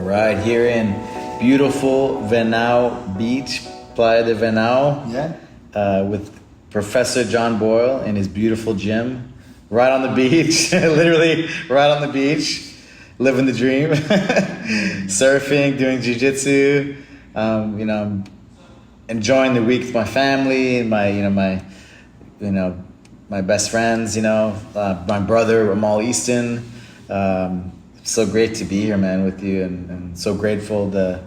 All right, here in beautiful Venao Beach, Playa Venao, with Professor John Boyle in his beautiful gym, right on the beach, literally right on the beach, living the dream, surfing, doing jiu-jitsu, enjoying the week with my family and my best friends, my brother, Ramal Easton. So great to be here, man, with you, and so grateful to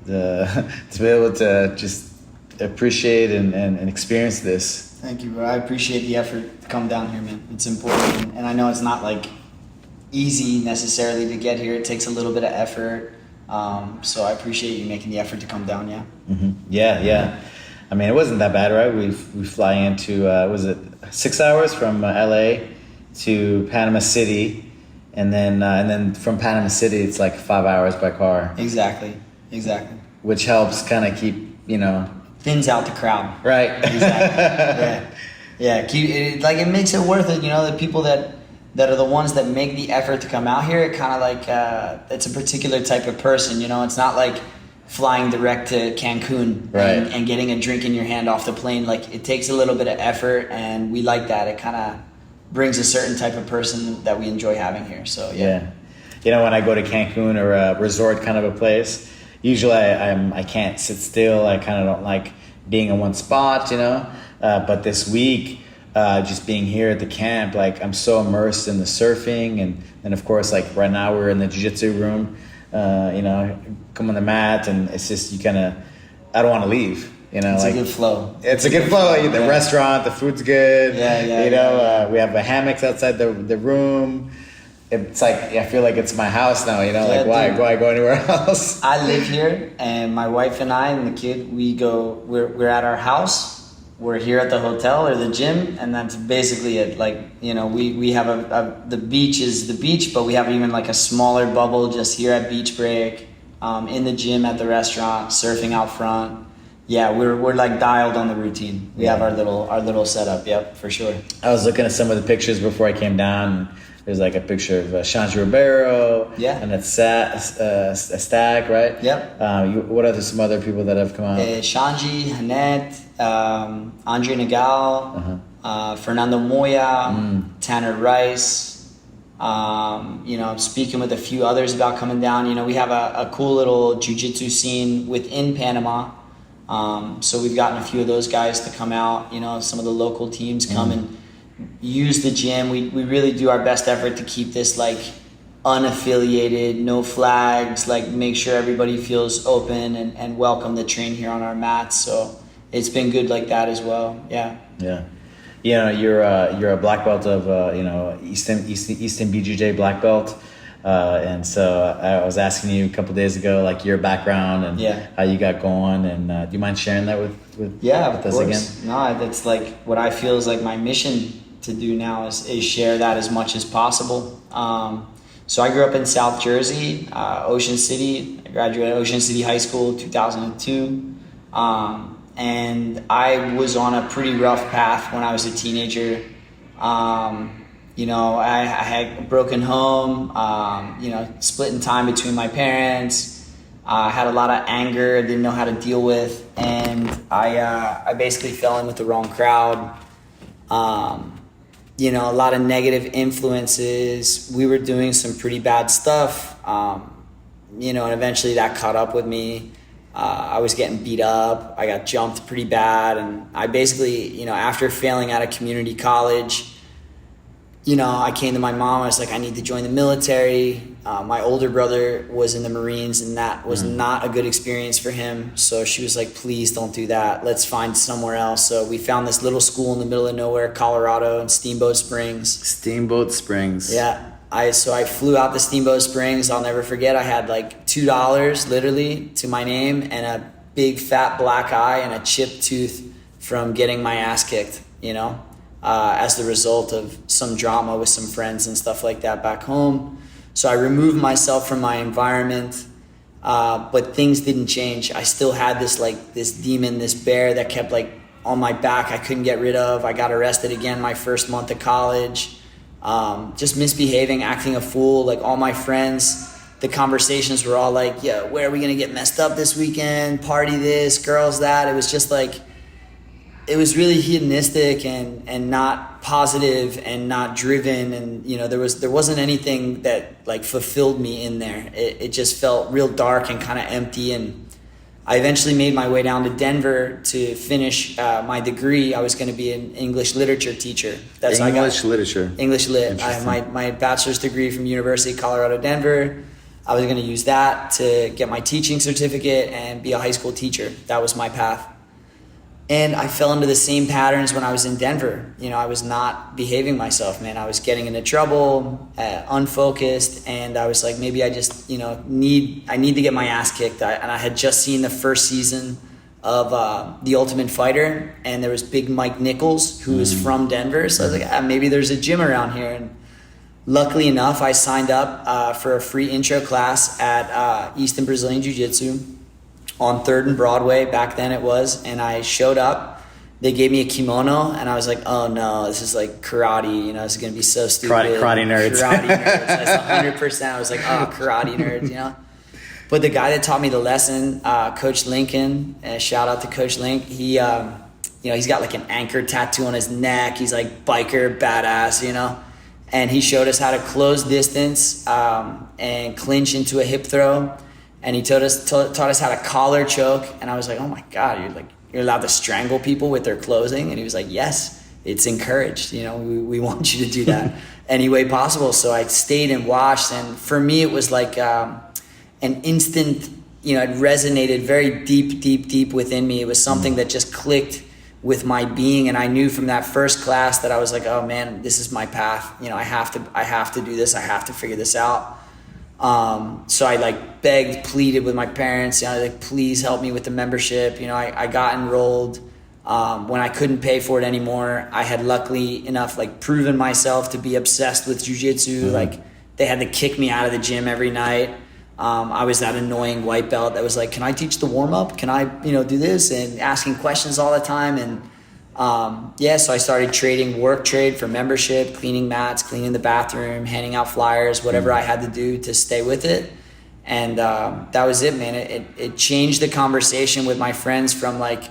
be able to just appreciate and experience this. Thank you, bro. I appreciate the effort to come down here, man. It's important, and I know it's not like easy necessarily to get here. It takes a little bit of effort, so I appreciate you making the effort to come down. Yeah. Mm-hmm. Yeah. I mean, it wasn't that bad, right? We fly into was it 6 hours from LA to Panama City. And then from Panama City, it's like 5 hours by car. Exactly. Which helps kind of keep, thins out the crowd. Right. Exactly. Yeah. It makes it worth it. The people that are the ones that make the effort to come out here. It kind of like it's a particular type of person. It's not like flying direct to Cancun, right, and getting a drink in your hand off the plane. Like, it takes a little bit of effort, and we like that. It kind of brings a certain type of person that we enjoy having here. So yeah. When I go to Cancun or a resort kind of a place, usually I can't sit still. I kind of don't like being in one spot, but this week, just being here at the camp, like, I'm so immersed in the surfing, and of course, like, right now we're in the jiu-jitsu room, come on the mat, and it's just, I don't want to leave. It's a good flow. It's a good flow. The restaurant, the food's good. We have a hammocks outside the room. It's like, I feel like it's my house now. Why go anywhere else? I live here, and my wife and I and the kid, we're at our house. We're here at the hotel or the gym, and that's basically it. Like, we have the beach is the beach, but we have even like a smaller bubble just here at beach break, in the gym, at the restaurant, surfing out front. Yeah, we're like dialed on the routine. We have our little setup. Yep, for sure. I was looking at some of the pictures before I came down. There's like a picture of Shanji Ribeiro. Yeah. And it's a stag, right? Yep. What are some other people that have come out? Shanji, Hanet, Andre Nagal, Fernando Moya, Tanner Rice. I'm speaking with a few others about coming down. We have a cool little jiu-jitsu scene within Panama. So we've gotten a few of those guys to come out. Some of the local teams come and use the gym. We really do our best effort to keep this like unaffiliated, no flags, like make sure everybody feels open and welcome to train here on our mats. So it's been good like that as well. Yeah. You're a black belt of Easton BJJ black belt. And so I was asking you a couple days ago, like, your background and how you got going, and do you mind sharing that with us again? No, that's like what I feel is like my mission to do now is share that as much as possible. So I grew up in South Jersey, Ocean City. I graduated Ocean City High School 2002. And I was on a pretty rough path when I was a teenager. I had a broken home, splitting time between my parents. I had a lot of anger I didn't know how to deal with, and I basically fell in with the wrong crowd. A lot of negative influences. We were doing some pretty bad stuff, and eventually that caught up with me. I was getting beat up. I got jumped pretty bad, and I basically, after failing out of community college, I came to my mom. I was like, I need to join the military. My older brother was in the Marines, and that was not a good experience for him. So she was like, please don't do that. Let's find somewhere else. So we found this little school in the middle of nowhere, Colorado, in Steamboat Springs. Steamboat Springs. Yeah. I flew out to Steamboat Springs. I'll never forget. I had like $2 literally to my name and a big fat black eye and a chipped tooth from getting my ass kicked, as the result of some drama with some friends and stuff like that back home. So I removed myself from my environment, but things didn't change. I still had this demon, this bear that kept like on my back I couldn't get rid of. I got arrested again my first month of college. Just misbehaving, acting a fool. Like all my friends the conversations were all like, yeah, where are we going to get messed up this weekend? Party this, girls that. It was just like, it was really hedonistic and not positive and not driven. And, you know, there wasn't anything that like fulfilled me in there. It just felt real dark and kind of empty. And I eventually made my way down to Denver to finish my degree. I was going to be an English literature teacher. English literature. English lit. I have my bachelor's degree from University of Colorado, Denver. I was going to use that to get my teaching certificate and be a high school teacher. That was my path. And I fell into the same patterns when I was in Denver. You know, I was not behaving myself, man. I was getting into trouble, unfocused, and I was like, maybe I just, you know, need to get my ass kicked. And I had just seen the first season of The Ultimate Fighter, and there was Big Mike Nichols, who was from Denver. So I was like, maybe there's a gym around here. And luckily enough, I signed up for a free intro class at Easton Brazilian Jiu-Jitsu on 3rd and Broadway, back then it was, and I showed up. They gave me a kimono, and I was like, oh no, this is like karate, you know, this is going to be so stupid. Karate nerds. Karate nerds. That's 100%. I was like, oh, karate nerds, you know. But the guy that taught me the lesson, Coach Lincoln, shout out to Coach Link, he, you know, he's got like an anchor tattoo on his neck. He's like biker, badass, you know. And he showed us how to close distance and clinch into a hip throw. And he taught us how to collar choke. And I was like, oh my God, you're allowed to strangle people with their closing? And he was like, yes, it's encouraged. You know, we want you to do that any way possible. So I stayed and watched. And for me, it was like an instant, you know, it resonated very deep within me. It was something that just clicked with my being. And I knew from that first class that I was like, oh man, this is my path. You know, I have to do this. I have to figure this out. So I like begged, pleaded with my parents, you know, like, please help me with the membership. You know, I got enrolled, when I couldn't pay for it anymore. I had luckily enough, like, proven myself to be obsessed with jiu-jitsu. Like, they had to kick me out of the gym every night. I was that annoying white belt that was like, can I teach the warm up? Can I, you know, do this? And asking questions all the time. And, so I started trading work trade for membership, cleaning mats, cleaning the bathroom, handing out flyers, whatever I had to do to stay with it. And that was it, man. It changed the conversation with my friends from like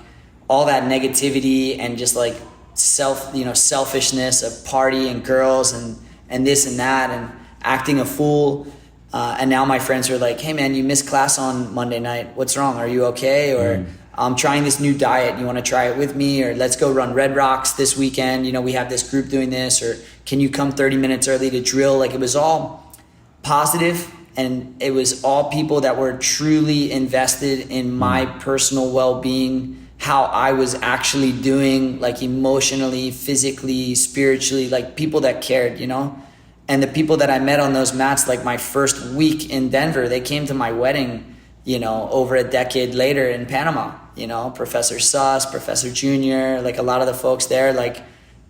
all that negativity and just like selfishness of party and girls and this and that and acting a fool. And now my friends are like, hey man, you missed class on Monday night. What's wrong? Are you okay? Or I'm trying this new diet. You want to try it with me? Or let's go run Red Rocks this weekend. You know, we have this group doing this. Or can you come 30 minutes early to drill? Like, it was all positive, and it was all people that were truly invested in my personal well-being, how I was actually doing, like emotionally, physically, spiritually, like people that cared, you know? And the people that I met on those mats, like my first week in Denver, they came to my wedding, you know, over a decade later in Panama, you know, Professor Suss, Professor Junior, like a lot of the folks there, like,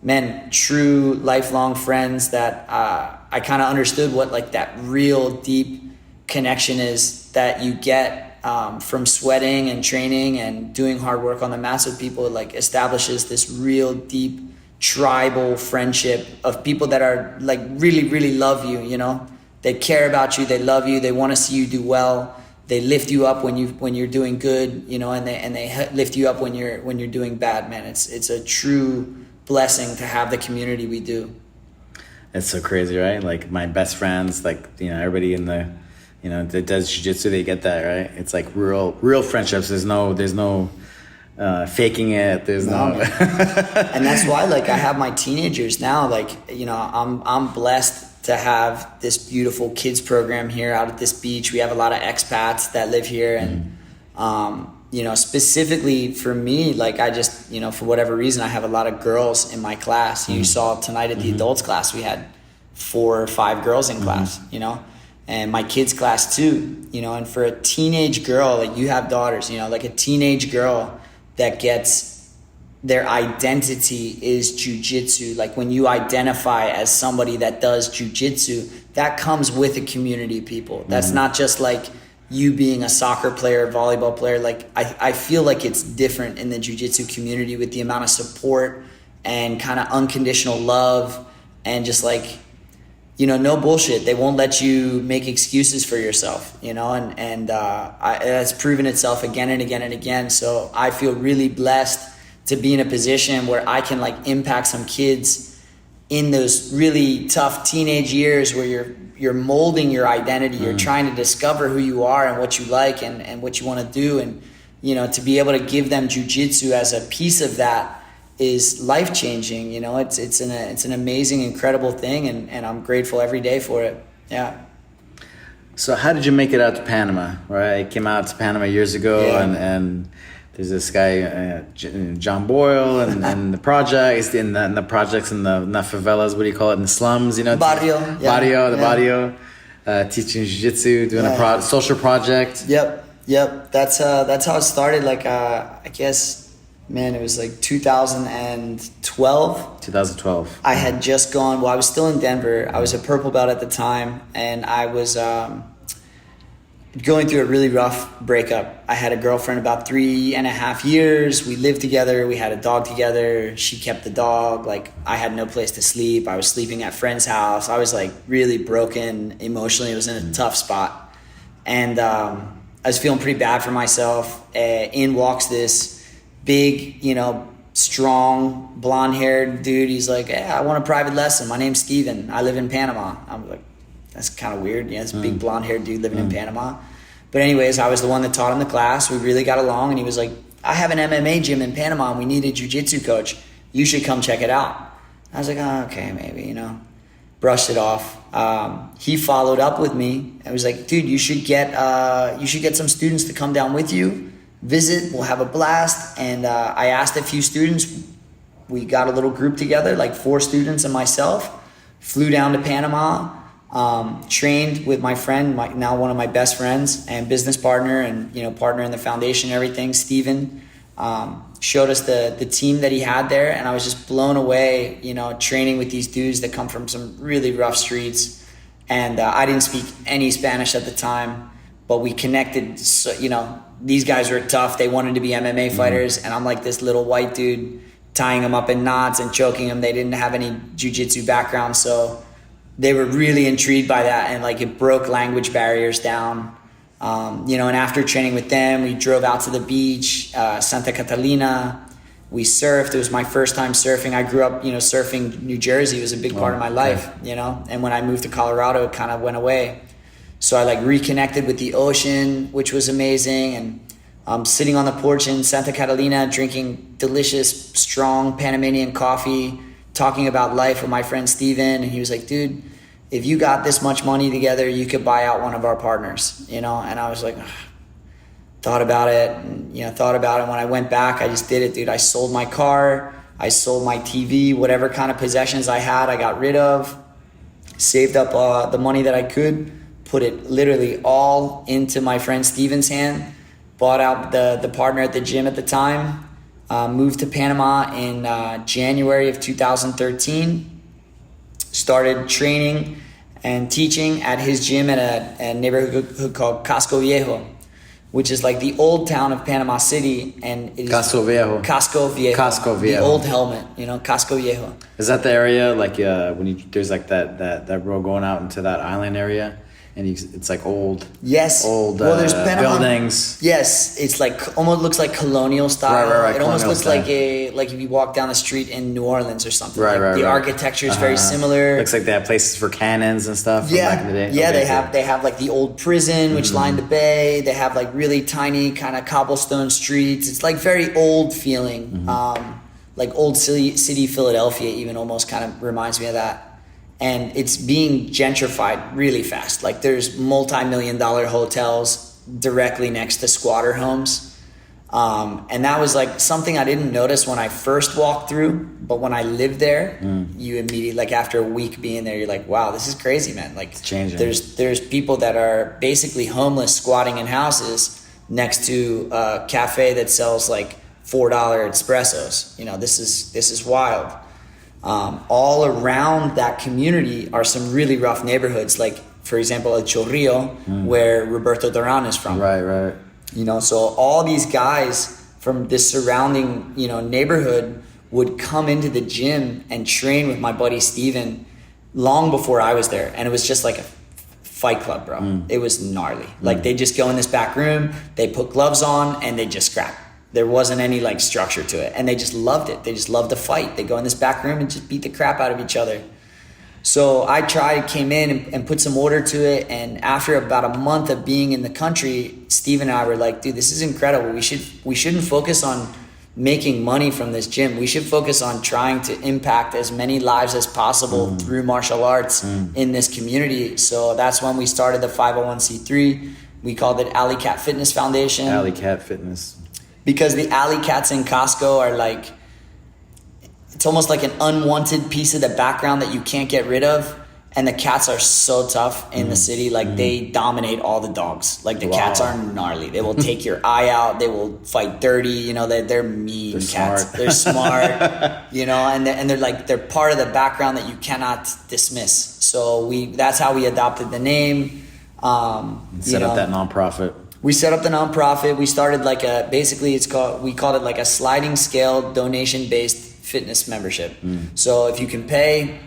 man, true lifelong friends that I kind of understood what like that real deep connection is that you get from sweating and training and doing hard work on the mats with people. It like establishes this real deep tribal friendship of people that are like really love you, you know, they care about you, they love you, they want to see you do well. They lift you up when you're doing good, you know, and they lift you up when you're doing bad, man. It's a true blessing to have the community we do. It's so crazy, right? Like my best friends, like, you know, everybody in the, you know, that does jiu-jitsu, they get that, right? It's like real friendships. There's no faking it. There's no. And that's why, like, I have my teenagers now. Like, you know, I'm blessed to have this beautiful kids program here out at this beach. We have a lot of expats that live here, and you know, specifically for me, like, I just, you know, for whatever reason, I have a lot of girls in my class. You saw tonight at the adults class, we had 4 or 5 girls in class, you know, and my kids class too, you know. And for a teenage girl, like, you have daughters, you know, like a teenage girl that gets their identity is jiu-jitsu. Like, when you identify as somebody that does jiu-jitsu, that comes with a community of people. That's not just like you being a soccer player, volleyball player. Like, I feel like it's different in the jiu-jitsu community with the amount of support and kind of unconditional love and just like no bullshit. They won't let you make excuses for yourself, and it's proven itself again and again and again. So I feel really blessed to be in a position where I can like impact some kids in those really tough teenage years where you're molding your identity. You're trying to discover who you are and what you like and what you want to do. And, to be able to give them jiu-jitsu as a piece of that is life-changing. It's an amazing, incredible thing. And I'm grateful every day for it. Yeah. So how did you make it out to Panama? Right. I came out to Panama years ago and there's this guy, John Boyle, and the project, in the projects in the favelas, what do you call it, in the slums, Barrio. Barrio, teaching jiu-jitsu, doing a social project. Yep. That's how it started. Like, I guess, man, it was like 2012. 2012. I had just gone, I was still in Denver. I was a purple belt at the time, and I was going through a really rough breakup. I had a girlfriend about 3.5 years. We lived together. We had a dog together. She kept the dog. Like, I had no place to sleep. I was sleeping at friend's house. I was like really broken emotionally. It was in a tough spot. And I was feeling pretty bad for myself. In walks this big, strong, blonde-haired dude. He's like, hey, I want a private lesson. My name's Steven. I live in Panama. I'm like, that's kind of weird. This big blonde-haired dude living in Panama. But anyways, I was the one that taught him the class. We really got along, and he was like, I have an MMA gym in Panama, and we need a jiu-jitsu coach. You should come check it out. I was like, oh, okay, maybe, brushed it off. He followed up with me. I was like, dude, you should get some students to come down with you, visit. We'll have a blast. And I asked a few students. We got a little group together, like 4 students and myself. Flew down to Panama. Trained with my friend, now one of my best friends and business partner, and partner in the foundation and everything, Steven. Showed us the team that he had there, and I was just blown away, training with these dudes that come from some really rough streets. And I didn't speak any Spanish at the time, but we connected. So, these guys were tough. They wanted to be MMA fighters, and I'm like this little white dude tying them up in knots and choking them. They didn't have any jiu-jitsu background, so they were really intrigued by that, and like it broke language barriers down. And after training with them, we drove out to the beach, Santa Catalina. We surfed. It was my first time surfing. I grew up, surfing New Jersey was a big part of my life, and when I moved to Colorado, it kind of went away. So I like reconnected with the ocean, which was amazing. And I'm sitting on the porch in Santa Catalina, drinking delicious, strong Panamanian coffee, talking about life with my friend Steven, and he was like, dude, if you got this much money together, you could buy out one of our partners, and I was like, thought about it. And when I went back, I just did it, dude. I sold my car, I sold my TV, whatever kind of possessions I had, I got rid of, saved up the money that I could, put it literally all into my friend Steven's hand, bought out the partner at the gym at the time, moved to Panama in January of 2013, started training and teaching at his gym at a neighborhood called Casco Viejo, which is like the old town of Panama City. And it is Casco Viejo. The old helmet, Casco Viejo. Is that the area like there's like that road going out into that island area? And it's like old. Yes. There's buildings. Yes, it's like almost looks like colonial style. Right. It almost looks like if you walk down the street in New Orleans or something. The architecture is very similar. Looks like they have places for cannons and stuff. From back in the day. Yeah, they have like the old prison which lined the bay. They have like really tiny kind of cobblestone streets. It's like very old feeling, like old city Philadelphia. Even almost kind of reminds me of that. And it's being gentrified really fast. Like there's multi-million-dollar hotels directly next to squatter homes. And that was like something I didn't notice when I first walked through, but when I lived there, you immediately, like after a week being there, you're like, wow, this is crazy, man. Like it's changing. There's people that are basically homeless squatting in houses next to a cafe that sells like $4 espressos. This is wild. All around that community are some really rough neighborhoods, like for example El Chorrillo, where Roberto Duran is from. Right. So all these guys from this surrounding neighborhood would come into the gym and train with my buddy Steven. long before I was there, and it was just like a fight club, bro. It was gnarly. Like they just go in this back room, they put gloves on, and they just scrap. There wasn't any like structure to it, and they just loved it. They just loved to fight. They go in this back room and just beat the crap out of each other. So I came in and put some order to it, and after about a month of being in the country, Steve and I were like, dude, this is incredible. We shouldn't focus on making money from this gym. We should focus on trying to impact as many lives as possible through martial arts in this community. So that's when we started the 501c3. We called it Alley Cat Fitness Foundation. Alley Cat Fitness. Because the alley cats in Costco are like, it's almost like an unwanted piece of the background that you can't get rid of. And the cats are so tough in the city. Like they dominate all the dogs. Like the cats are gnarly. They will take your eye out. They will fight dirty. You know, they're mean cats. Smart. They're smart, you know, and they're like, they're part of the background that you cannot dismiss. So that's how we adopted the name. Set up that nonprofit. We set up the nonprofit. We started like we called it like a sliding scale donation based fitness membership. So if you can pay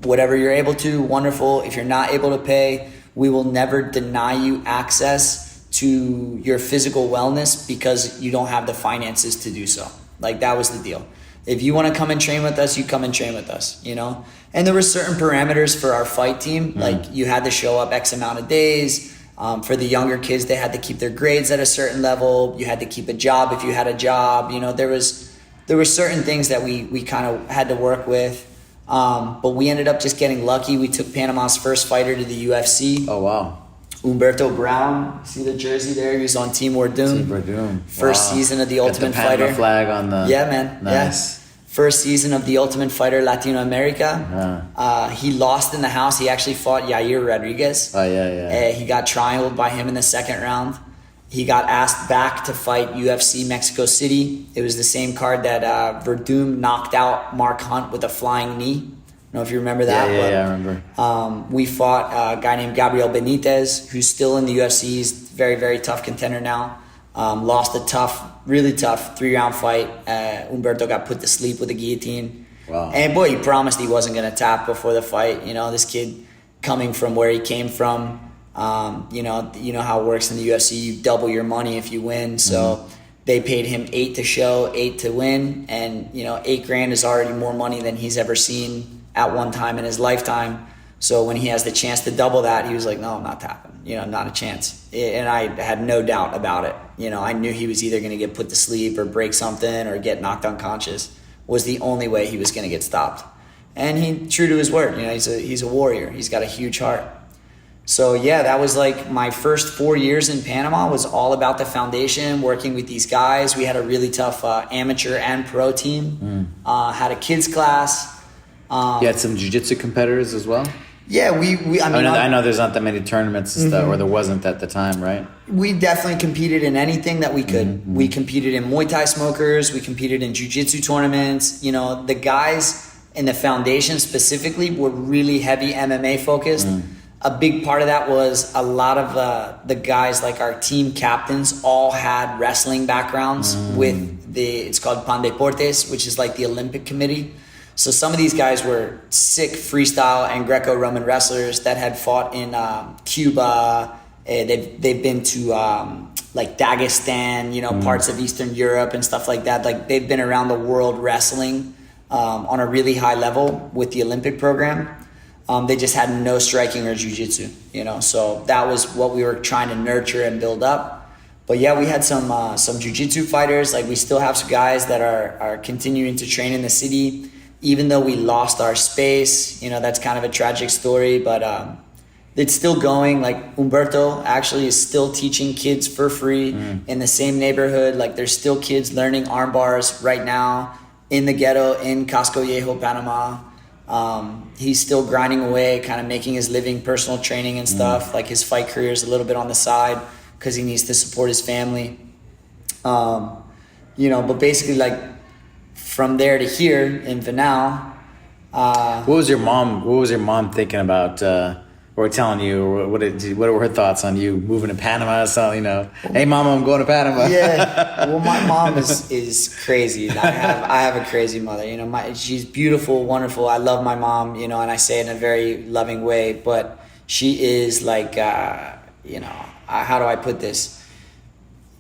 whatever you're able to, wonderful. If you're not able to pay, we will never deny you access to your physical wellness because you don't have the finances to do so. Like that was the deal. If you want to come and train with us, you come and train with us, you know? And there were certain parameters for our fight team. Like you had to show up X amount of days. For the younger kids, they had to keep their grades at a certain level. You had to keep a job if you had a job. You know, there were certain things that we kind of had to work with. But we ended up just getting lucky. We took Panama's first fighter to the UFC. Oh, wow. Umberto Brown. See the jersey there? He was on Team Wardum. First season of the Ultimate Got the Panama Fighter. flag on the... Yeah, man. Nice. Yeah. First season of the Ultimate Fighter Latino America. He lost in the house. He actually fought Yair Rodriguez. Oh, yeah. He got triangled by him in the second round. He got asked back to fight UFC Mexico City. It was the same card that Verdum knocked out Mark Hunt with a flying knee. I don't know if you remember that. Yeah, I remember. We fought a guy named Gabriel Benitez, who's still in the UFC. He's very, very tough contender now. Lost a really tough 3-round fight. Umberto got put to sleep with a guillotine. Wow. And boy, he promised he wasn't going to tap before the fight. You know, this kid coming from where he came from, you know how it works in the UFC. You double your money if you win. So they paid him 8 to show, 8 to win. And, you know, $8,000 is already more money than he's ever seen at one time in his lifetime. So when he has the chance to double that, he was like, no, I'm not tapping. You know, not a chance. And I had no doubt about it. You know, I knew he was either going to get put to sleep or break something or get knocked unconscious. Was the only way he was going to get stopped. And he, true to his word, you know, he's a warrior. He's got a huge heart. So yeah, that was like my first 4 years in Panama was all about the foundation, working with these guys. We had a really tough amateur and pro team. Had a kids class. You had some jiu-jitsu competitors as well? Yeah, I know there's not that many tournaments and stuff, or there wasn't at the time, right? We definitely competed in anything that we could. We competed in Muay Thai smokers. We competed in jiu-jitsu tournaments. You know, the guys in the foundation specifically were really heavy MMA focused. A big part of that was a lot of the guys, like our team captains, all had wrestling backgrounds with it's called Pan Deportes, which is like the Olympic committee. So some of these guys were sick freestyle and Greco-Roman wrestlers that had fought in Cuba. They've been to like Dagestan, you know, parts of Eastern Europe and stuff like that. Like they've been around the world wrestling on a really high level with the Olympic program. They just had no striking or jiu-jitsu, you know. So that was what we were trying to nurture and build up. But yeah, we had some jiu-jitsu fighters. Like we still have some guys that are continuing to train in the city. Even though we lost our space, you know, that's kind of a tragic story, but it's still going. Like Umberto actually is still teaching kids for free in the same neighborhood. Like there's still kids learning arm bars right now in the ghetto in Casco Viejo, Panama. He's still grinding away, kind of making his living, personal training and stuff. Like his fight career is a little bit on the side because he needs to support his family. You know, but basically like, from there to here in Venao. What was your mom thinking about or telling you, or what were her thoughts on you moving to Panama? So, you know, hey, mama, I'm going to Panama. Yeah. Well, my mom is crazy. I have a crazy mother. You know, she's beautiful, wonderful. I love my mom. You know, and I say it in a very loving way. But she is like, you know, how do I put this?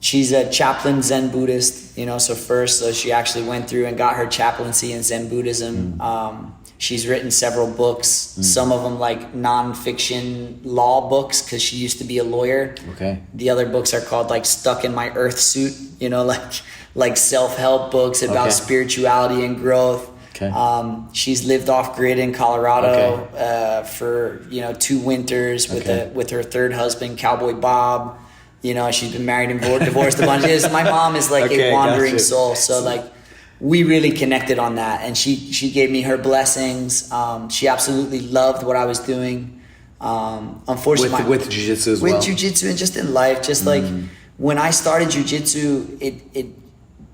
She's a chaplain Zen Buddhist. You know, so she actually went through and got her chaplaincy in Zen Buddhism. She's written several books, some of them like non-fiction law books, because she used to be a lawyer. Okay. The other books are called like Stuck in My Earth Suit, you know, like self-help books about spirituality and growth. Okay. She's lived off grid in Colorado for, you know, 2 winters with her third husband, Cowboy Bob. You know, she's been married and divorced a bunch of years. My mom is like a wandering soul. So like, we really connected on that, and she gave me her blessings. She absolutely loved what I was doing. Unfortunately, with jiu-jitsu as well. With jiu-jitsu and just in life, just like when I started jiu-jitsu, it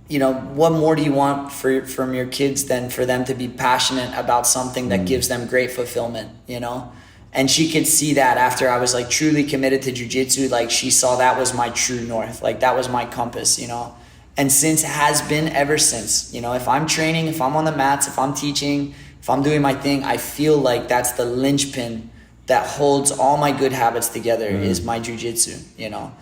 you know, what more do you want from your kids than for them to be passionate about something that gives them great fulfillment, you know? And she could see that after I was like truly committed to jiu-jitsu. Like, she saw that was my true north. Like, that was my compass, you know? And has been ever since. You know, if I'm training, if I'm on the mats, if I'm teaching, if I'm doing my thing, I feel like that's the linchpin that holds all my good habits together is my jiu-jitsu, you know.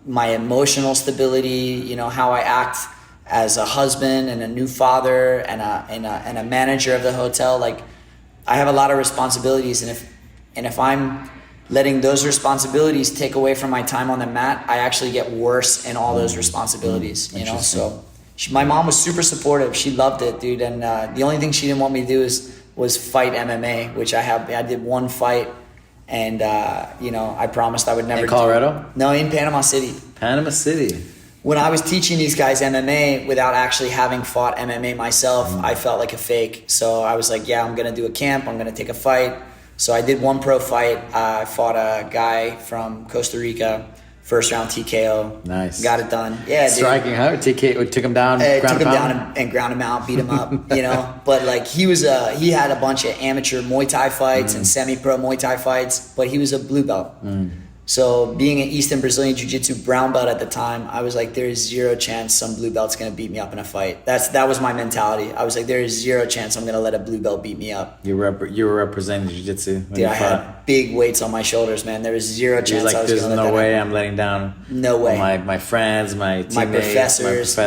My emotional stability, you know, how I act as a husband and a new father and a manager of the hotel. Like, I have a lot of responsibilities, and if I'm letting those responsibilities take away from my time on the mat, I actually get worse in all those responsibilities, you know? So my mom was super supportive. She loved it, dude. And the only thing she didn't want me to do was fight MMA, which I did 1 fight, and you know, I promised I would never. In Colorado? No, in Panama City. Panama City. When I was teaching these guys MMA without actually having fought MMA myself, I felt like a fake. So I was like, yeah, I'm going to do a camp. I'm going to take a fight. So I did 1 pro fight. I fought a guy from Costa Rica, first round TKO. Nice. Got it done. Yeah, dude. Striking hard. TKO, took him down. Took him down and ground him out, beat him up. You know, but like he had a bunch of amateur Muay Thai fights and semi-pro Muay Thai fights, but he was a blue belt. So being an Easton Brazilian Jiu-Jitsu brown belt at the time, I was like, there is 0 chance some blue belt's gonna beat me up in a fight. That was my mentality. I was like, there is 0 chance I'm gonna let a blue belt beat me up. You were representing Jiu-Jitsu. Dude, I had big weights on my shoulders, man. There was 0 chance like, I was gonna let that happen. There's no way I'm letting down. No way. My friends, my teammates, my professors.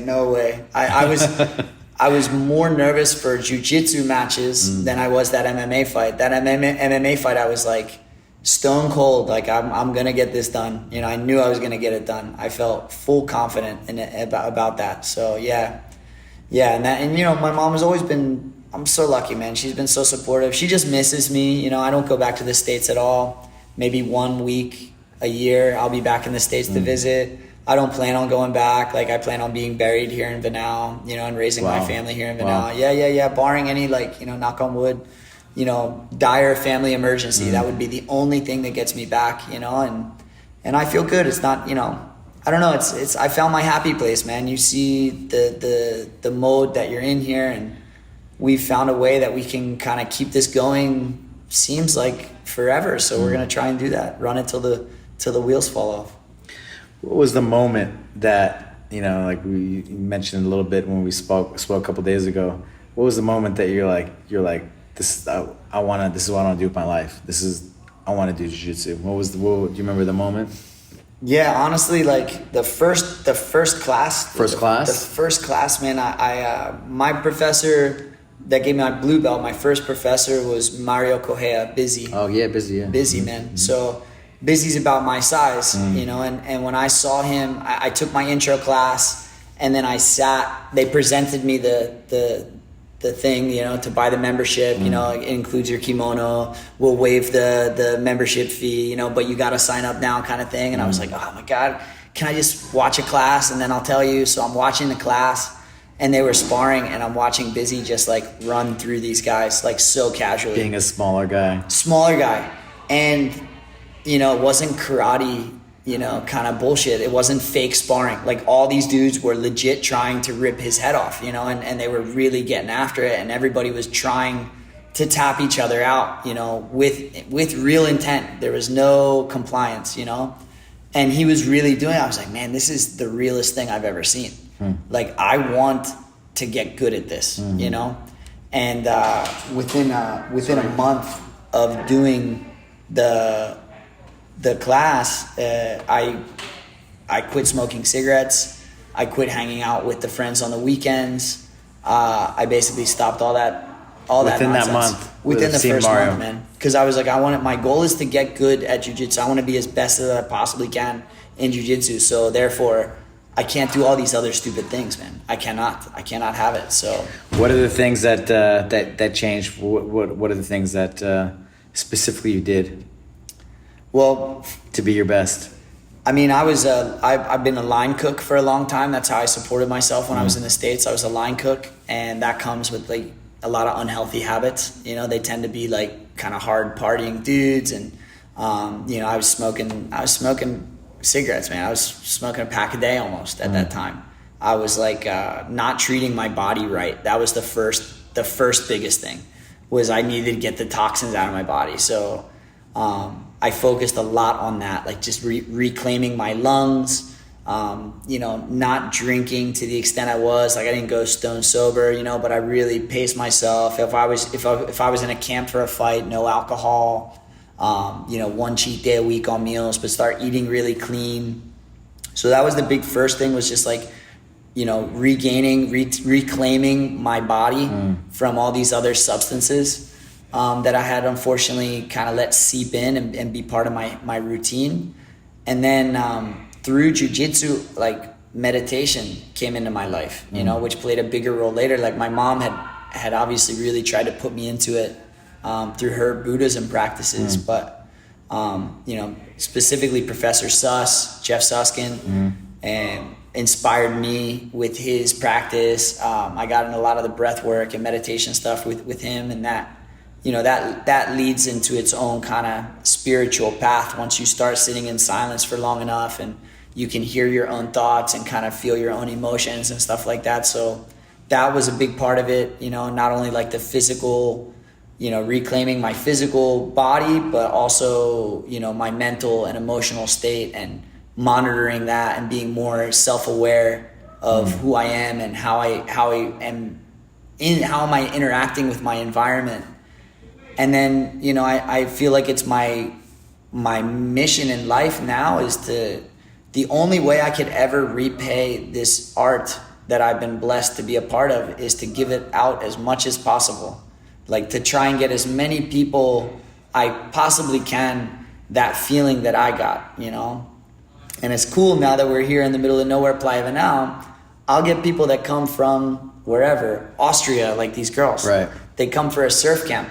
No way. I was more nervous for jiu-jitsu matches than I was that MMA fight. That MMA fight, I was like stone cold. Like, I'm gonna get this done. You know, I knew I was gonna get it done. I felt full confident in it, about that. So yeah, and you know, my mom has always been. I'm so lucky, man. She's been so supportive. She just misses me. You know, I don't go back to the States at all. Maybe 1 week a year, I'll be back in the States to visit. I don't plan on going back. Like, I plan on being buried here in Venao, you know, and raising my family here in Venao. Yeah. Barring any, like, you know, knock on wood, you know, dire family emergency. That would be the only thing that gets me back, you know, and I feel good. It's not, you know, I don't know. It's I found my happy place, man. You see the mode that you're in here, and we've found a way that we can kind of keep this going. Seems like forever. So we're going to try and do that. Run it till the wheels fall off. What was the moment that, you know, like you mentioned a little bit when we spoke a couple days ago? What was the moment that you're like, this is what I want to do with my life. I want to do jiu-jitsu. Do you remember the moment? Yeah, honestly, like the first class. First class? The first class, man. I my professor that gave me my blue belt, my first professor was Mario Correa, Busy. Oh yeah, Busy. Yeah. Busy, man. So Busy's about my size, you know, and when I saw him, I took my intro class, and then I sat. They presented me the thing, you know, to buy the membership. You know, it includes your kimono. We'll waive the membership fee, you know, but you got to sign up now, kind of thing. And I was like, oh my God, can I just watch a class and then I'll tell you? So I'm watching the class, and they were sparring, and I'm watching Busy just like run through these guys like so casually. Being a smaller guy, and you know, it wasn't karate, you know, kind of bullshit. It wasn't fake sparring. Like, all these dudes were legit trying to rip his head off, you know, and they were really getting after it, and everybody was trying to tap each other out, you know, with real intent. There was no compliance, you know, and he was really doing it. I was like, man, this is the realest thing I've ever seen. Like, I want to get good at this, you know? And within a month of doing the class, I quit smoking cigarettes. I quit hanging out with the friends on the weekends. I basically stopped all that within nonsense. that month. Within the first month, man. Because I was like, my goal is to get good at jiu-jitsu. I want to be as best as I possibly can in jiu-jitsu. So therefore, I can't do all these other stupid things, man. I cannot have it. So what are the things that changed? What are the things that specifically you did? Well, to be your best. I mean, I've been a line cook for a long time. That's how I supported myself when I was in the States. I was a line cook, and that comes with like a lot of unhealthy habits. You know, they tend to be like kind of hard partying dudes, and you know, I was smoking cigarettes, man. I was smoking a pack a day almost at that time. I was like not treating my body right. That was the first biggest thing, was I needed to get the toxins out of my body. So I focused a lot on that, like just reclaiming my lungs, you know, not drinking to the extent I was. Like, I didn't go stone sober, you know, but I really paced myself. If I was in a camp for a fight, no alcohol, you know, one cheat day a week on meals, but start eating really clean. So that was the big first thing, was just like, you know, reclaiming my body from all these other substances that I had unfortunately kind of let seep in and be part of my routine. And then through jiu-jitsu, like, meditation came into my life, you know, which played a bigger role later. Like, my mom had obviously really tried to put me into it through her Buddhism practices, but you know, specifically Professor Jeff Suskin, and inspired me with his practice. I got in a lot of the breath work and meditation stuff with him, and that, you know, that leads into its own kind of spiritual path once you start sitting in silence for long enough, and you can hear your own thoughts and kind of feel your own emotions and stuff like that. So that was a big part of it, you know, not only like the physical, you know, reclaiming my physical body, but also, you know, my mental and emotional state, and monitoring that and being more self-aware of who I am and how am I interacting with my environment. And then, you know, I feel like it's my mission in life now is the only way I could ever repay this art that I've been blessed to be a part of is to give it out as much as possible. Like, to try and get as many people I possibly can that feeling that I got, you know? And it's cool now that we're here in the middle of nowhere, Playa Venao. I'll get people that come from wherever, Austria, like these girls. Right. They come for a surf camp.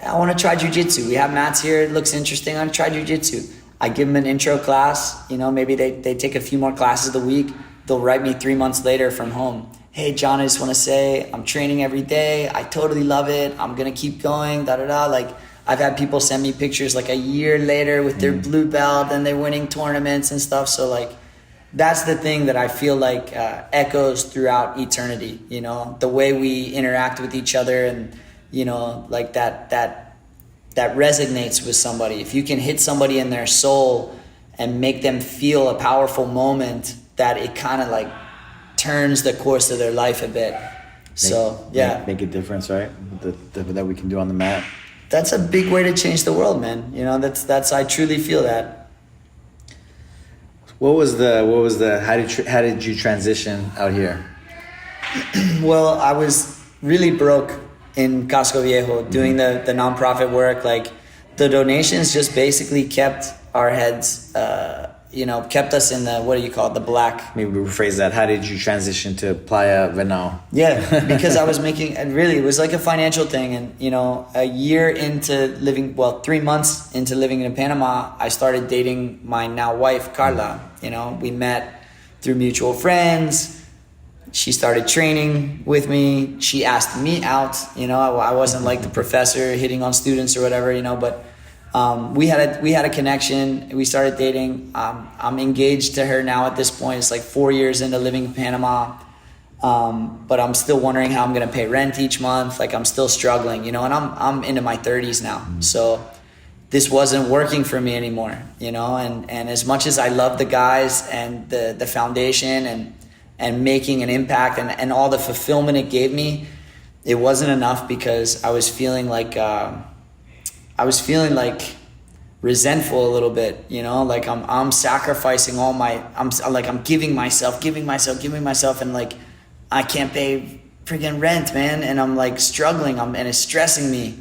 I want to try jiu-jitsu. We have mats here. It looks interesting. I want to try jiu-jitsu. I give them an intro class. You know, maybe they take a few more classes a week. They'll write me 3 months later from home. Hey, John, I just want to say I'm training every day. I totally love it. I'm going to keep going, da-da-da. Like, I've had people send me pictures like a year later with their blue belt and they're winning tournaments and stuff. So, like, that's the thing that I feel like echoes throughout eternity, you know, the way we interact with each other, and, you know, like that resonates with somebody. If you can hit somebody in their soul and make them feel a powerful moment, that it kind of like turns the course of their life a bit. Make a difference, right? That we can do on the mat. That's a big way to change the world, man. You know, that's I truly feel that. How did you transition out here? Well, I was really broke in Casco Viejo doing the nonprofit work. Like, the donations just basically kept our heads, you know, kept us in the, what do you call it, the black. Maybe rephrase that. How did you transition to Playa Venao? Yeah, because I was making, and really it was like a financial thing. And, you know, 3 months into living in Panama, I started dating my now wife, Carla. You know, we met through mutual friends. She started training with me. She asked me out. You know, I wasn't like the professor hitting on students or whatever, you know, but we had a connection. We started dating. I'm engaged to her now at this point. It's like 4 years into living in Panama. But I'm still wondering how I'm going to pay rent each month. Like I'm still struggling, you know, and I'm into my 30s now. So this wasn't working for me anymore, you know, and as much as I love the guys and the foundation and making an impact and all the fulfillment it gave me, it wasn't enough because I was feeling like resentful a little bit, you know, like I'm sacrificing all I'm giving myself, and like I can't pay freaking rent, man, and I'm like struggling, and it's stressing me.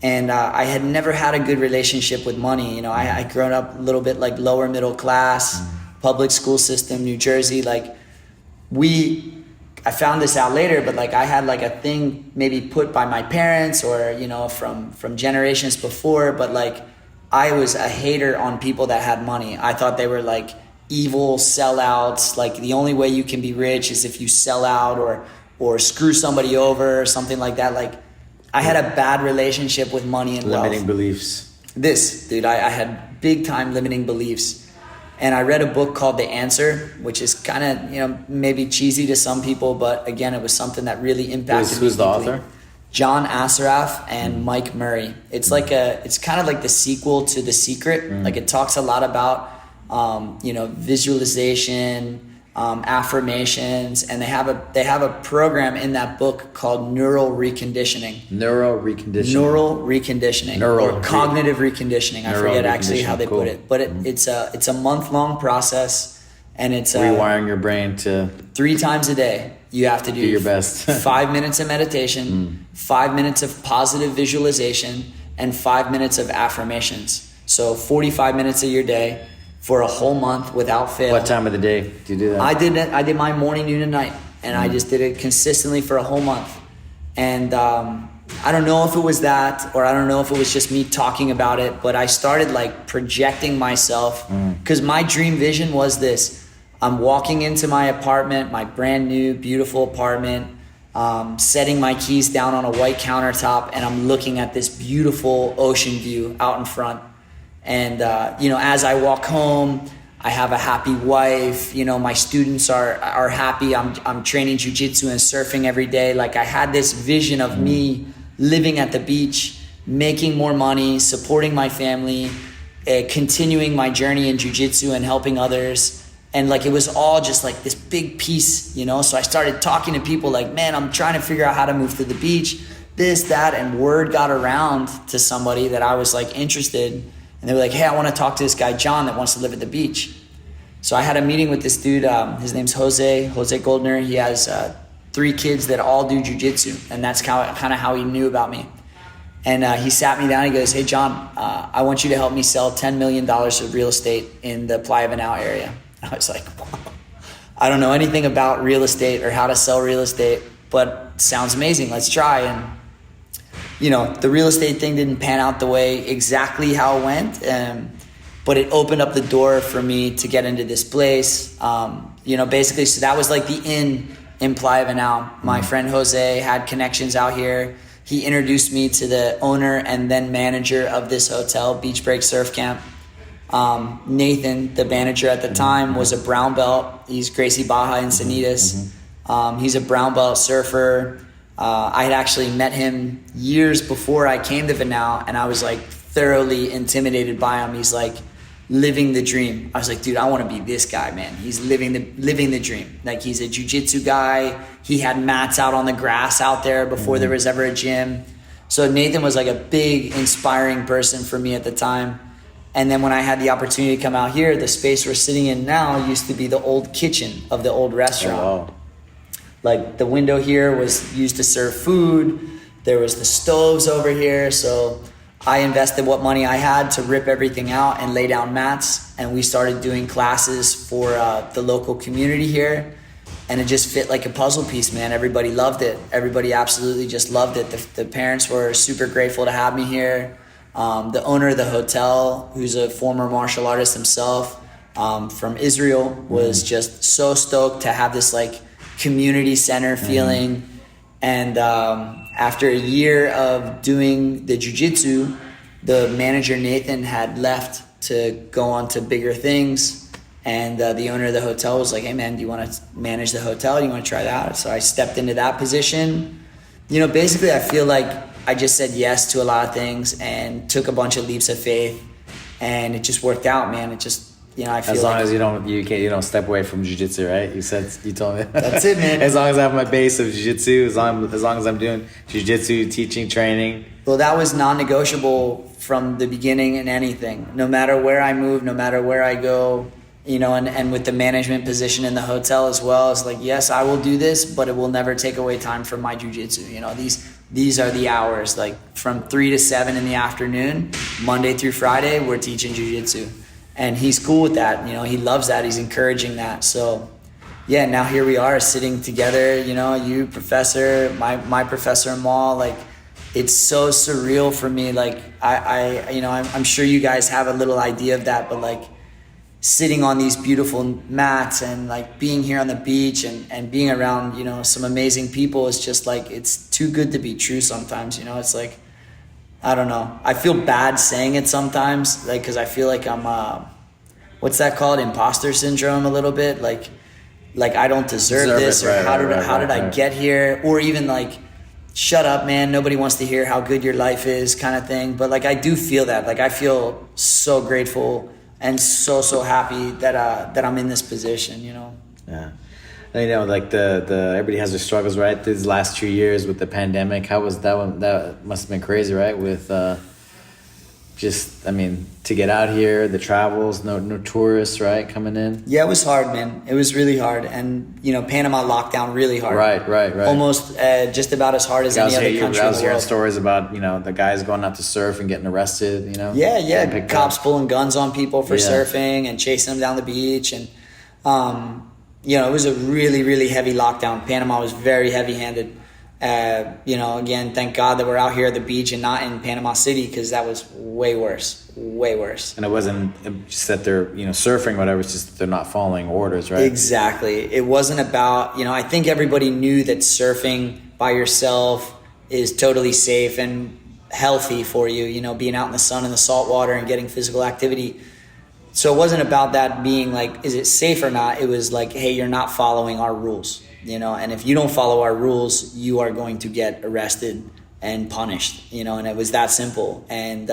And I had never had a good relationship with money, you know. I grown up a little bit like lower middle class, public school system, New Jersey. Like I found this out later, but like I had like a thing maybe put by my parents or, you know, from generations before, but like I was a hater on people that had money. I thought they were like evil sellouts. Like the only way you can be rich is if you sell out or screw somebody over or something like that. Like I had a bad relationship with money and wealth. Limiting beliefs. Dude, I had big time limiting beliefs. And I read a book called The Answer, which is kind of, you know, maybe cheesy to some people, but again, it was something that really impacted me. Who's the author? John Assaraf and Mike Murray. It's like it's kind of like the sequel to The Secret. Like it talks a lot about, you know, visualization, affirmations, and they have a program in that book called neural reconditioning. Or cognitive reconditioning. I forget actually how they put it, but it's a month-long process, and it's rewiring your brain to 3 times a day. You have to do your best. 5 minutes of meditation, 5 minutes of positive visualization, and 5 minutes of affirmations. So 45 minutes of your day for a whole month without fail. What time of the day do you do that? I did my morning, noon, and night, and I just did it consistently for a whole month. And I don't know if it was that, or I don't know if it was just me talking about it, but I started like projecting myself, because my dream vision was this. I'm walking into my apartment, my brand new, beautiful apartment, setting my keys down on a white countertop, and I'm looking at this beautiful ocean view out in front. And, you know, as I walk home, I have a happy wife, you know, my students are happy. I'm training jiu-jitsu and surfing every day. Like I had this vision of me living at the beach, making more money, supporting my family, continuing my journey in jiu-jitsu and helping others. And like, it was all just like this big piece, you know? So I started talking to people like, man, I'm trying to figure out how to move to the beach, this, that, and word got around to somebody that I was like interested. And they were like, hey, I want to talk to this guy, John, that wants to live at the beach. So I had a meeting with this dude. His name's Jose Goldner. He has 3 kids that all do jiu-jitsu. And that's kind of how he knew about me. And he sat me down. He goes, hey, John, I want you to help me sell $10 million of real estate in the Playa Venao area. I was like, wow. I don't know anything about real estate or how to sell real estate, but sounds amazing. Let's try. And, you know, the real estate thing didn't pan out the way exactly how it went, but it opened up the door for me to get into this place. You know, basically, so that was like the inn in Playa Venao. My friend Jose had connections out here. He introduced me to the owner and then manager of this hotel, Beach Break Surf Camp. Nathan, the manager at the time, was a brown belt. He's Gracie Baja in Sanitas. He's a brown belt surfer. I had actually met him years before I came to Venao, and I was like thoroughly intimidated by him. He's like living the dream. I was like, dude, I want to be this guy, man. He's living the dream. Like, he's a jiu-jitsu guy. He had mats out on the grass out there before there was ever a gym. So Nathan was like a big, inspiring person for me at the time. And then when I had the opportunity to come out here, the space we're sitting in now used to be the old kitchen of the old restaurant. Oh, wow. Like, the window here was used to serve food. There was the stoves over here. So I invested what money I had to rip everything out and lay down mats. And we started doing classes for the local community here. And it just fit like a puzzle piece, man. Everybody loved it. Everybody absolutely just loved it. The parents were super grateful to have me here. The owner of the hotel, who's a former martial artist himself, from Israel, was just so stoked to have this like community center feeling. And after a year of doing the jiu-jitsu, the manager Nathan had left to go on to bigger things. And the owner of the hotel was like, hey man, do you want to manage the hotel? Do you want to try that? So I stepped into that position. You know, basically I feel like I just said yes to a lot of things and took a bunch of leaps of faith, and it just worked out, man. It just, you know, I feel as long like, as you don't step away from jiu-jitsu, right? You told me. That's it, man. As long as I have my base of jiu-jitsu, as long as I'm doing jiu-jitsu, teaching, training. well, that was non-negotiable from the beginning in anything. No matter where I move, no matter where I go, you know, and with the management position in the hotel as well, it's like, yes, I will do this, but it will never take away time from my jiu-jitsu. You know, these are the hours, like from 3 to 7 in the afternoon, Monday through Friday, we're teaching jiu-jitsu. And he's cool with that. You know, he loves that. He's encouraging that. So yeah, now here we are sitting together, you know, you, professor, my professor Amal, like, it's so surreal for me. Like I you know, I'm sure you guys have a little idea of that, but like sitting on these beautiful mats and like being here on the beach and being around, you know, some amazing people is just like, it's too good to be true sometimes, you know. It's like, I don't know. I feel bad saying it sometimes, like, because I feel like I'm, what's that called? Imposter syndrome a little bit. Like I don't deserve this, or how did I get here? Or even like, shut up, man. Nobody wants to hear how good your life is, kind of thing. But like, I do feel that. Like, I feel so grateful and so happy that I'm in this position, you know. Yeah. And, you know, like the everybody has their struggles, right? These last 2 years with the pandemic, how was that one? That must have been crazy, right? With just, I mean, to get out here, the travels, no tourists, right, coming in. Yeah, it was hard, man. It was really hard, and you know, Panama locked down really hard. Right. Almost just about as hard as any other country in the world. I was hearing stories about, you know, the guys going out to surf and getting arrested. You know. Yeah. Cops pulling guns on people for surfing and chasing them down the beach, and you know, it was a really heavy lockdown. Panama was very heavy-handed. You know, again, thank God that we're out here at the beach and not in Panama City, because that was way worse. And it wasn't just that they're, you know, surfing, whatever. It's just that they're not following orders, right? Exactly. It wasn't about, you know, I think everybody knew that surfing by yourself is totally safe and healthy for you, you know, being out in the sun and the salt water and getting physical activity. So it wasn't about that being like, is it safe or not? It was like, hey, you're not following our rules. You know, and if you don't follow our rules, you are going to get arrested and punished, you know, and it was that simple. And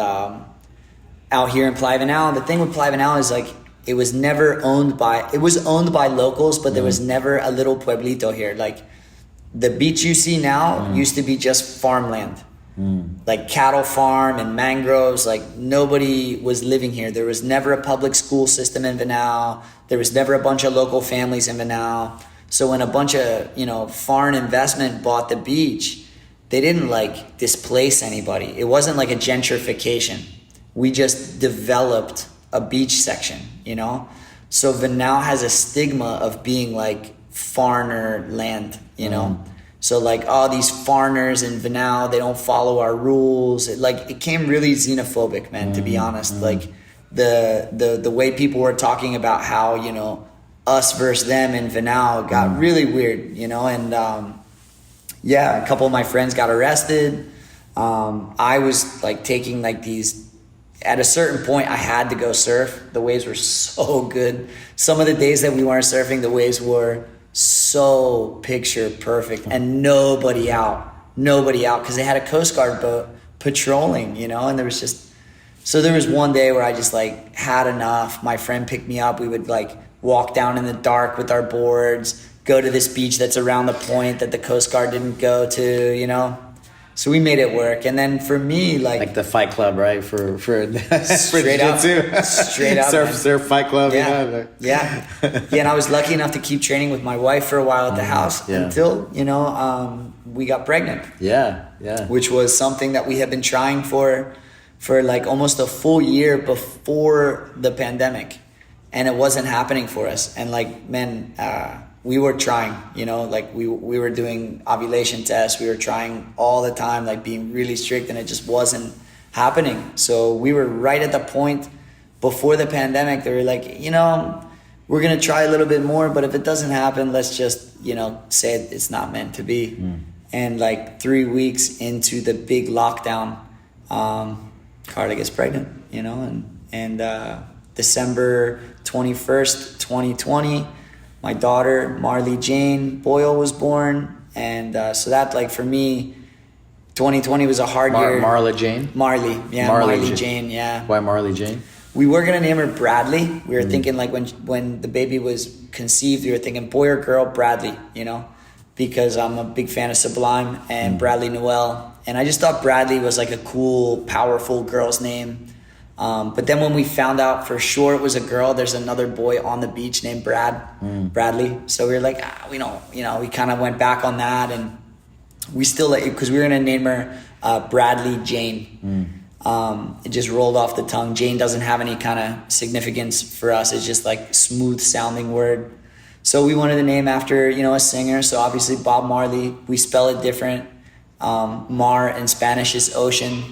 out here in Playa Venao, the thing with Playa Venao is like, it was owned by locals, but there was never a little pueblito here. Like the beach you see now used to be just farmland, like cattle farm and mangroves. Like nobody was living here. There was never a public school system in Venao. There was never a bunch of local families in Venao. So when a bunch of, you know, foreign investment bought the beach, they didn't like displace anybody. It wasn't like a gentrification. We just developed a beach section, you know? So Venao has a stigma of being like foreigner land, you know? So like, all these foreigners in Venao, they don't follow our rules. It came really xenophobic, man, to be honest. Like the way people were talking about how, you know, us versus them in Venao got really weird, you know, and yeah, a couple of my friends got arrested. I was like taking like these, at a certain point I had to go surf. The waves were so good. Some of the days that we weren't surfing, the waves were so picture perfect, and nobody out because they had a Coast Guard boat patrolling, you know, and there was one day where I just like had enough. My friend picked me up. We would like walk down in the dark with our boards, go to this beach that's around the point that the Coast Guard didn't go to, you know? So we made it work. And then for me, like the Fight Club, right? For straight up, surf Fight Club. Yeah. Yeah. And I was lucky enough to keep training with my wife for a while at the house until, you know, we got pregnant. Yeah. Which was something that we had been trying for like almost a full year before the pandemic. And it wasn't happening for us. And like, man, we were trying, you know, like we were doing ovulation tests. We were trying all the time, like being really strict, and it just wasn't happening. So we were right at the point before the pandemic. They were like, you know, we're going to try a little bit more, but if it doesn't happen, let's just, you know, say it's not meant to be. And like 3 weeks into the big lockdown, Carla gets pregnant, you know, and December 21st, 2020. My daughter, Marley Jane Boyle, was born. And so that, like, for me, 2020 was a hard year. Marla Jane? Marley, yeah. Marley Jane, yeah. Why Marley Jane? We were going to name her Bradley. We were thinking, like, when the baby was conceived, we were thinking boy or girl, Bradley, you know, because I'm a big fan of Sublime and Bradley Noel. And I just thought Bradley was like a cool, powerful girl's name. But then when we found out for sure it was a girl, there's another boy on the beach named Bradley. So we were like, we don't, you know, we kind of went back on that, and we still, because we were going to name her Bradley Jane. It just rolled off the tongue. Jane doesn't have any kind of significance for us. It's just like smooth sounding word. So we wanted to name after, you know, a singer. So obviously Bob Marley. We spell it different. Mar in Spanish is ocean.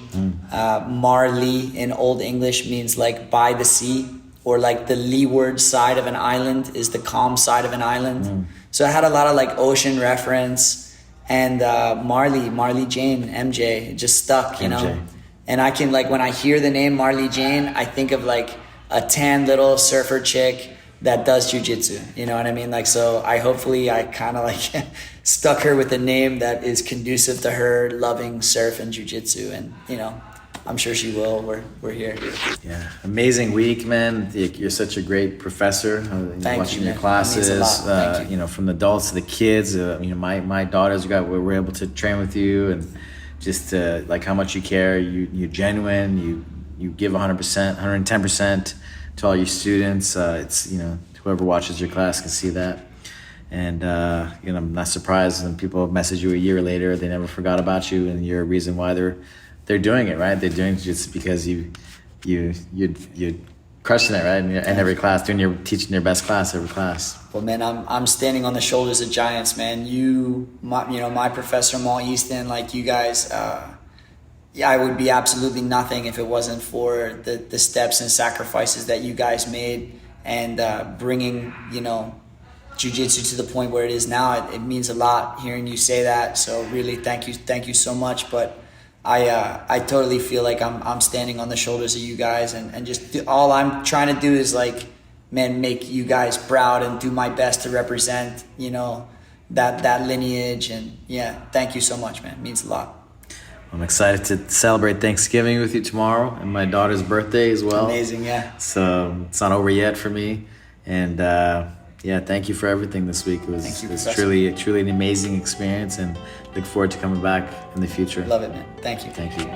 Marley in Old English means like by the sea, or like the leeward side of an island is the calm side of an island. So I had a lot of like ocean reference, and Marley Jane, MJ, it just stuck, you know. And I can, like, when I hear the name Marley Jane, I think of like a tan little surfer chick that does jiu-jitsu, you know what I mean? Like, so I kind of like stuck her with a name that is conducive to her loving surf and jiu-jitsu, and, you know, I'm sure she will. We're here. Yeah, amazing week, man. You're such a great professor. Watching your classes, Thank you. You know, from the adults to the kids. You know, my daughters were able to train with you, and just like how much you care. You're genuine. You give 100%, 110% to all your students. It's, you know, whoever watches your class can see that. And you know, I'm not surprised when people message you a year later. They never forgot about you, and you're a reason why they're doing it, right? They're doing it just because you're crushing it, right? And every class, teaching your best class every class. Well, man, I'm standing on the shoulders of giants, man. My professor, Maul Easton, like you guys, I would be absolutely nothing if it wasn't for the steps and sacrifices that you guys made, and bringing, you know, jiu-jitsu to the point where it is now. It means a lot hearing you say that. So really, thank you so much. But I totally feel like I'm standing on the shoulders of you guys, and just all I'm trying to do is, like, man, make you guys proud and do my best to represent, you know, that lineage. And yeah, thank you so much, man. It means a lot. I'm excited to celebrate Thanksgiving with you tomorrow, and my daughter's birthday as well. Amazing, yeah. So it's not over yet for me, and yeah, thank you for everything this week. It was truly an amazing experience, and look forward to coming back in the future. Love it, man. Thank you. Thank you.